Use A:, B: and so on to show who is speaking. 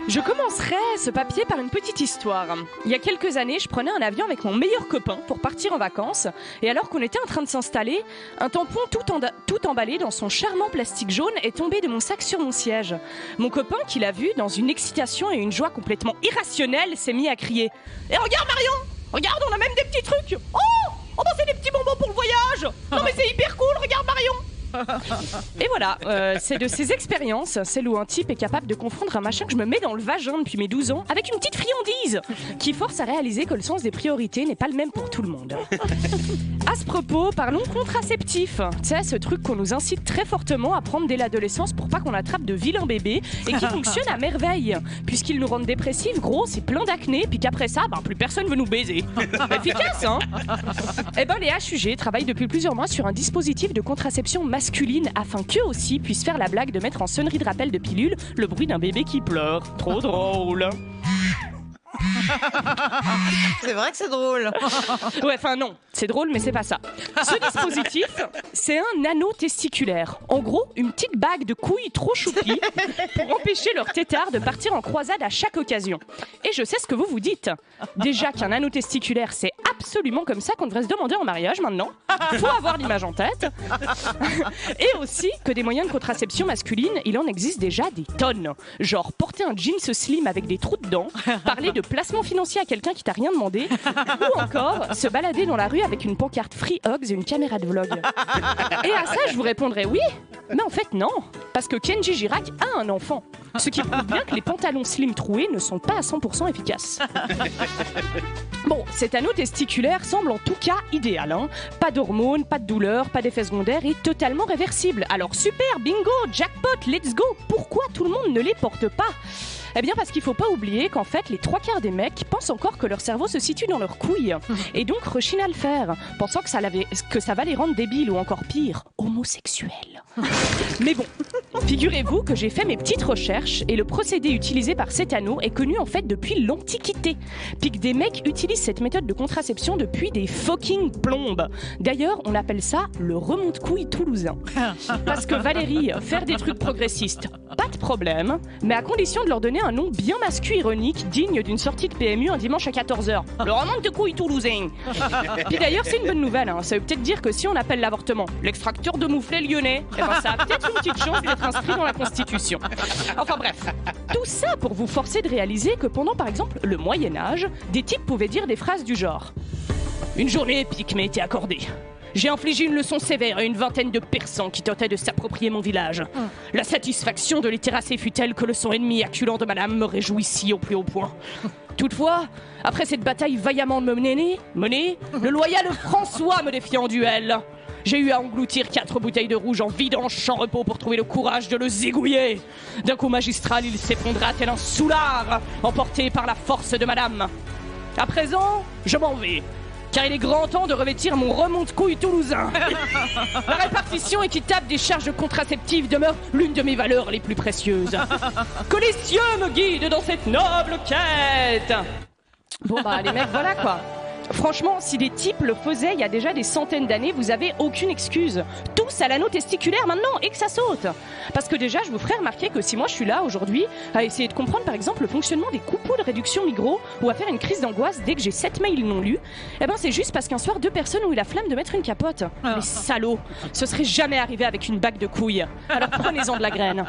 A: Je commencerai ce papier par une petite histoire. Il y a quelques années, je prenais un avion avec mon meilleur copain pour partir en vacances. Et alors qu'on était en train de s'installer, un tampon tout emballé dans son charmant plastique jaune est tombé de mon sac sur mon siège. Mon copain, qui l'a vu, dans une excitation et une joie complètement irrationnelle, s'est mis à crier « Et regarde Marion, regarde, on a même des petits trucs. Oh bah c'est des petits bonbons pour le voyage. Non mais c'est hyper cool, regarde Marion !» Et voilà, c'est de ces expériences, celle où un type est capable de confondre un machin que je me mets dans le vagin depuis mes 12 ans avec une petite friandise qui force à réaliser que le sens des priorités n'est pas le même pour tout le monde. À ce propos, parlons contraceptif. Tu sais, ce truc qu'on nous incite très fortement à prendre dès l'adolescence pour pas qu'on attrape de vilains bébés et qui fonctionne à merveille, puisqu'ils nous rendent dépressifs, grosses et pleins d'acné, puis qu'après ça, plus personne veut nous baiser. Efficace, hein? Eh ben, les HUG travaillent depuis plusieurs mois sur un dispositif de contraception masculine afin qu'eux aussi puissent faire la blague de mettre en sonnerie de rappel de pilule le bruit d'un bébé qui pleure. Trop drôle.
B: C'est vrai que c'est drôle.
A: Ouais, enfin non, c'est drôle mais c'est pas ça. Ce dispositif, c'est un anneau testiculaire. En gros, une petite bague de couilles trop choupies pour empêcher leur tétard de partir en croisade à chaque occasion. Et je sais ce que vous vous dites. Déjà qu'un anneau testiculaire, c'est absolument comme ça qu'on devrait se demander en mariage maintenant. Faut avoir l'image en tête. Et aussi que des moyens de contraception masculine, il en existe déjà des tonnes. Genre porter un jeans slim avec des trous dedans, parler de placement financier à quelqu'un qui t'a rien demandé, ou encore se balader dans la rue avec une pancarte Free Hugs et une caméra de vlog. Et à ça, je vous répondrais oui, mais en fait non, parce que Kenji Girac a un enfant, ce qui prouve bien que les pantalons slim troués ne sont pas à 100% efficaces. Bon, cet anneau testiculaire semble en tout cas idéal, hein. Pas d'hormones, pas de douleur, pas d'effets secondaires et totalement réversible. Alors super, bingo, jackpot, let's go. Pourquoi tout le monde ne les porte pas ? Eh bien parce qu'il faut pas oublier qu'en fait les 3/4 des mecs pensent encore que leur cerveau se situe dans leurs couilles et donc rechignent à le faire, pensant que ça va les rendre débiles ou encore pire, homosexuels. Mais bon, figurez-vous que j'ai fait mes petites recherches et le procédé utilisé par cet anneau est connu en fait depuis l'Antiquité, puis que des mecs utilisent cette méthode de contraception depuis des fucking plombes. D'ailleurs, on appelle ça le remonte-couille toulousain. Parce que Valérie, faire des trucs progressistes, pas de problème, mais à condition de leur donner un nom bien mascu-ironique, digne d'une sortie de PMU un dimanche à 14h. Le remonte-couille toulousain. Puis d'ailleurs, c'est une bonne nouvelle, hein. Ça veut peut-être dire que si on appelle l'avortement l'extracteur de mouflets lyonnais, eh ben, ça a peut-être une petite chance d'être inscrit dans la Constitution. Enfin bref, tout ça pour vous forcer de réaliser que pendant par exemple le Moyen-Âge, des types pouvaient dire des phrases du genre « Une journée épique m'a été accordée. J'ai infligé une leçon sévère à une vingtaine de persans qui tentaient de s'approprier mon village. La satisfaction de les terrasser fut telle que le sang ennemi acculant de madame me réjouissit au plus haut point. Toutefois, après cette bataille vaillamment menée, le loyal François me défiait en duel. J'ai eu à engloutir 4 bouteilles de rouge en vidange sans repos pour trouver le courage de le zigouiller. D'un coup magistral, il s'effondra tel un soulard, emporté par la force de madame. À présent, je m'en vais. Car il est grand temps de revêtir mon remonte-couille toulousain. La répartition équitable des charges contraceptives demeure l'une de mes valeurs les plus précieuses. Que les cieux me guident dans cette noble quête. Bon bah les mecs, voilà quoi. Franchement, si des types le faisaient il y a déjà des centaines d'années, vous avez aucune excuse. Tous à l'anneau testiculaire maintenant et que ça saute. Parce que déjà, je vous ferai remarquer que si moi je suis là aujourd'hui à essayer de comprendre par exemple le fonctionnement des coupons de réduction Migros ou à faire une crise d'angoisse dès que j'ai 7 mails non lus, eh ben c'est juste parce qu'un soir 2 personnes ont eu la flemme de mettre une capote. Les salauds, ce serait jamais arrivé avec une bague de couilles. Alors prenez-en de la graine.